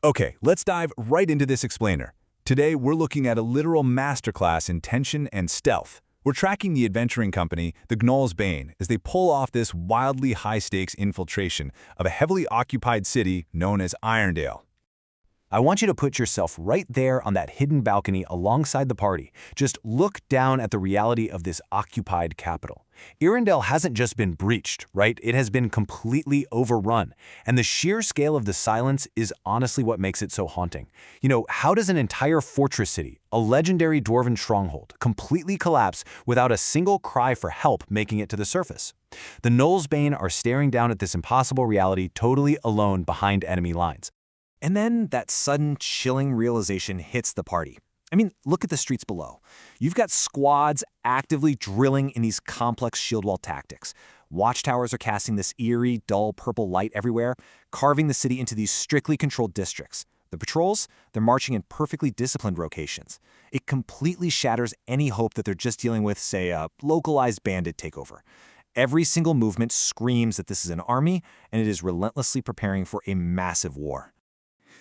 Okay, let's dive right into this explainer. Today, we're looking at a literal masterclass in tension and stealth. We're tracking the adventuring company, the Gnolls Bane, as they pull off this wildly high-stakes infiltration of a heavily occupied city known as Irondale. I want you to put yourself right there on that hidden balcony alongside the party. Just look down at the reality of this occupied capital. Irondale hasn't just been breached, right? It has been completely overrun. And the sheer scale of the silence is honestly what makes it so haunting. How does an entire fortress city, a legendary dwarven stronghold, completely collapse without a single cry for help making it to the surface? The Gnolls Bane are staring down at this impossible reality totally alone behind enemy lines. And then that sudden, chilling realization hits the party. I mean, look at the streets below. You've got squads actively drilling in these complex shield wall tactics. Watchtowers are casting this eerie, dull purple light everywhere, carving the city into these strictly controlled districts. The patrols, they're marching in perfectly disciplined rotations. It completely shatters any hope that they're just dealing with, say, a localized bandit takeover. Every single movement screams that this is an army, and it is relentlessly preparing for a massive war.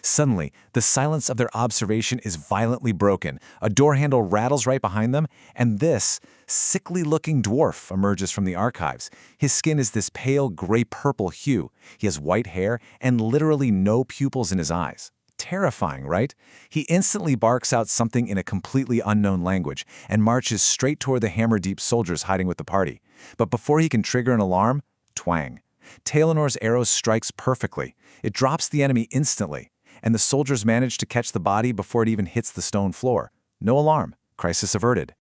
Suddenly, the silence of their observation is violently broken. A door handle rattles right behind them, and this sickly-looking dwarf emerges from the archives. His skin is this pale gray-purple hue. He has white hair and literally no pupils in his eyes. Terrifying, right? He instantly barks out something in a completely unknown language and marches straight toward the hammer-deep soldiers hiding with the party. But before he can trigger an alarm, twang. Talenor's arrow strikes perfectly. It drops the enemy instantly, and the soldiers manage to catch the body before it even hits the stone floor. No alarm. Crisis averted.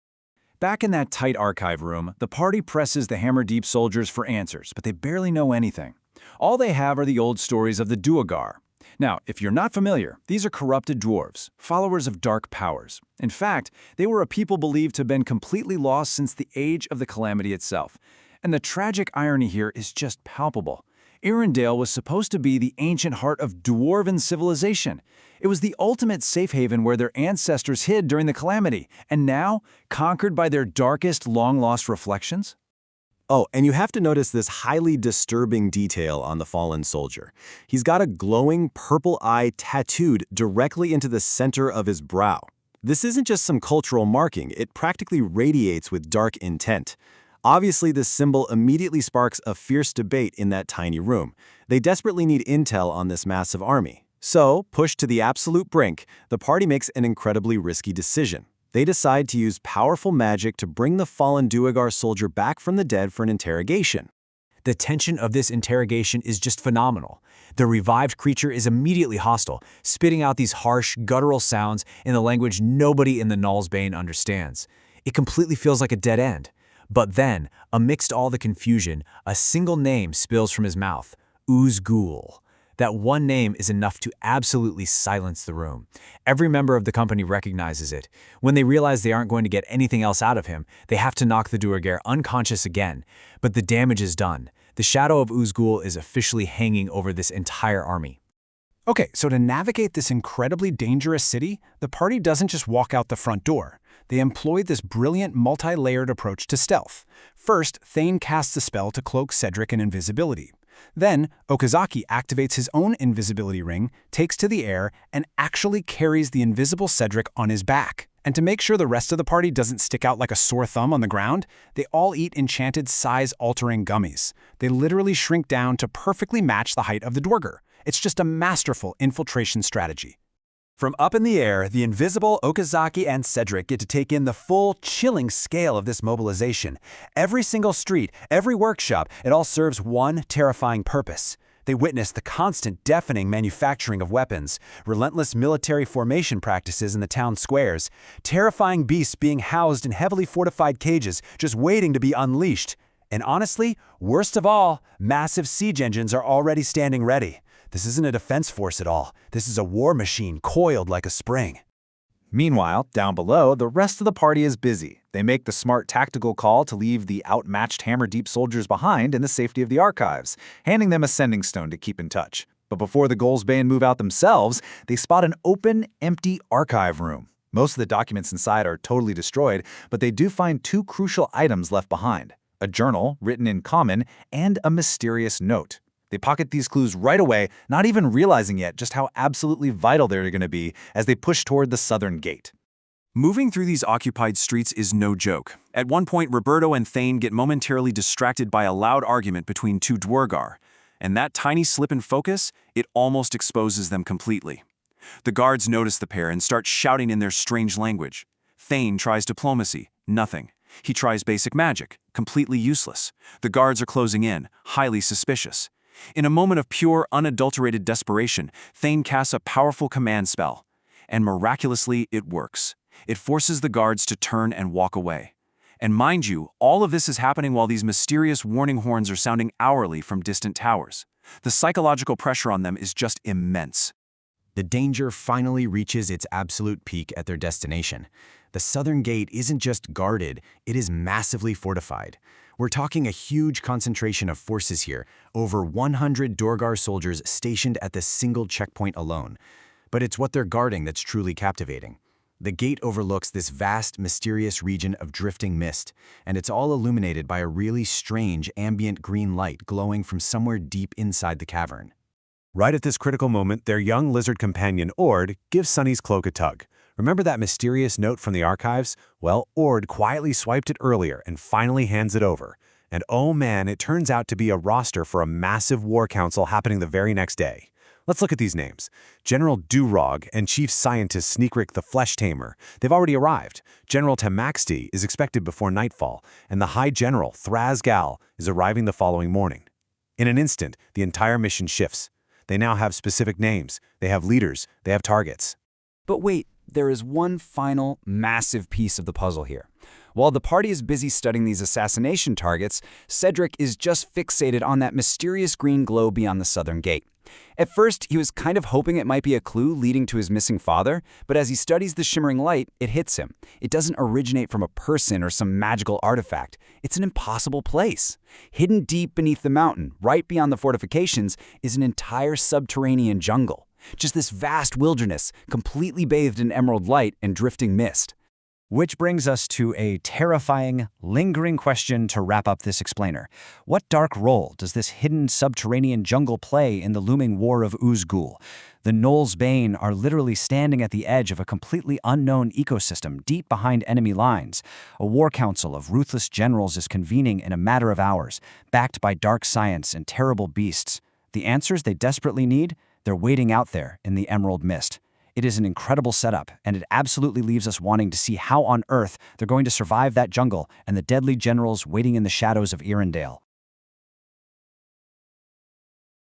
Back in that tight archive room, the party presses the hammer-deep soldiers for answers, but they barely know anything. All they have are the old stories of the Duergar. Now, if you're not familiar, these are corrupted dwarves, followers of dark powers. In fact, they were a people believed to have been completely lost since the age of the calamity itself. And the tragic irony here is just palpable. Irondale was supposed to be the ancient heart of dwarven civilization. It was the ultimate safe haven where their ancestors hid during the calamity, and now, conquered by their darkest, long-lost reflections? Oh, and you have to notice this highly disturbing detail on the fallen soldier. He's got a glowing purple eye tattooed directly into the center of his brow. This isn't just some cultural marking, it practically radiates with dark intent. Obviously, this symbol immediately sparks a fierce debate in that tiny room. They desperately need intel on this massive army. So, pushed to the absolute brink, the party makes an incredibly risky decision. They decide to use powerful magic to bring the fallen Duergar soldier back from the dead for an interrogation. The tension of this interrogation is just phenomenal. The revived creature is immediately hostile, spitting out these harsh, guttural sounds in a language nobody in the Gnolls Bane understands. It completely feels like a dead end. But then, amidst all the confusion, a single name spills from his mouth, Uzgul. That one name is enough to absolutely silence the room. Every member of the company recognizes it. When they realize they aren't going to get anything else out of him, they have to knock the Duergar unconscious again. But the damage is done. The shadow of Uzgul is officially hanging over this entire army. Okay, so to navigate this incredibly dangerous city, the party doesn't just walk out the front door. They employ this brilliant multi-layered approach to stealth. First, Thane casts a spell to cloak Cedric in invisibility. Then, Okazaki activates his own invisibility ring, takes to the air, and actually carries the invisible Cedric on his back. And to make sure the rest of the party doesn't stick out like a sore thumb on the ground, they all eat enchanted size-altering gummies. They literally shrink down to perfectly match the height of the Duergar. It's just a masterful infiltration strategy. From up in the air, the invisible Okazaki and Cedric get to take in the full, chilling scale of this mobilization. Every single street, every workshop, it all serves one terrifying purpose. They witness the constant, deafening manufacturing of weapons, relentless military formation practices in the town squares, terrifying beasts being housed in heavily fortified cages, just waiting to be unleashed. And honestly, worst of all, massive siege engines are already standing ready. This isn't a defense force at all. This is a war machine coiled like a spring. Meanwhile, down below, the rest of the party is busy. They make the smart tactical call to leave the outmatched hammer-deep soldiers behind in the safety of the archives, handing them a sending stone to keep in touch. But before the Gnolls Bane move out themselves, they spot an open, empty archive room. Most of the documents inside are totally destroyed, but they do find two crucial items left behind: a journal written in common and a mysterious note. They pocket these clues right away, not even realizing yet just how absolutely vital they're going to be as they push toward the southern gate. Moving through these occupied streets is no joke. At one point, Roberto and Thane get momentarily distracted by a loud argument between two Duergar, and that tiny slip in focus, it almost exposes them completely. The guards notice the pair and start shouting in their strange language. Thane tries diplomacy, nothing. He tries basic magic, completely useless. The guards are closing in, highly suspicious. In a moment of pure, unadulterated desperation, Thane casts a powerful command spell. And miraculously, it works. It forces the guards to turn and walk away. And mind you, all of this is happening while these mysterious warning horns are sounding hourly from distant towers. The psychological pressure on them is just immense. The danger finally reaches its absolute peak at their destination. The southern gate isn't just guarded, it is massively fortified. We're talking a huge concentration of forces here, over 100 Duergar soldiers stationed at this single checkpoint alone. But it's what they're guarding that's truly captivating. The gate overlooks this vast, mysterious region of drifting mist, and it's all illuminated by a really strange ambient green light glowing from somewhere deep inside the cavern. Right at this critical moment, their young lizard companion, Ord, gives Sunny's cloak a tug. Remember that mysterious note from the archives? Well, Ord quietly swiped it earlier and finally hands it over. And oh man, it turns out to be a roster for a massive war council happening the very next day. Let's look at these names. General Durog and Chief Scientist Sneakrick the Flesh Tamer. They've already arrived. General Tamaxti is expected before nightfall, and the High General, Thrasgal, is arriving the following morning. In an instant, the entire mission shifts. They now have specific names, they have leaders, they have targets. But wait, there is one final, massive piece of the puzzle here. While the party is busy studying these assassination targets, Cedric is just fixated on that mysterious green glow beyond the southern gate. At first, he was kind of hoping it might be a clue leading to his missing father, but as he studies the shimmering light, it hits him. It doesn't originate from a person or some magical artifact. It's an impossible place. Hidden deep beneath the mountain, right beyond the fortifications, is an entire subterranean jungle. Just this vast wilderness, completely bathed in emerald light and drifting mist. Which brings us to a terrifying, lingering question to wrap up this explainer. What dark role does this hidden subterranean jungle play in the looming war of Uzgul? The Gnolls Bane are literally standing at the edge of a completely unknown ecosystem deep behind enemy lines. A war council of ruthless generals is convening in a matter of hours, backed by dark science and terrible beasts. The answers they desperately need? They're waiting out there in the emerald mist. It is an incredible setup, and it absolutely leaves us wanting to see how on earth they're going to survive that jungle and the deadly generals waiting in the shadows of Irondale.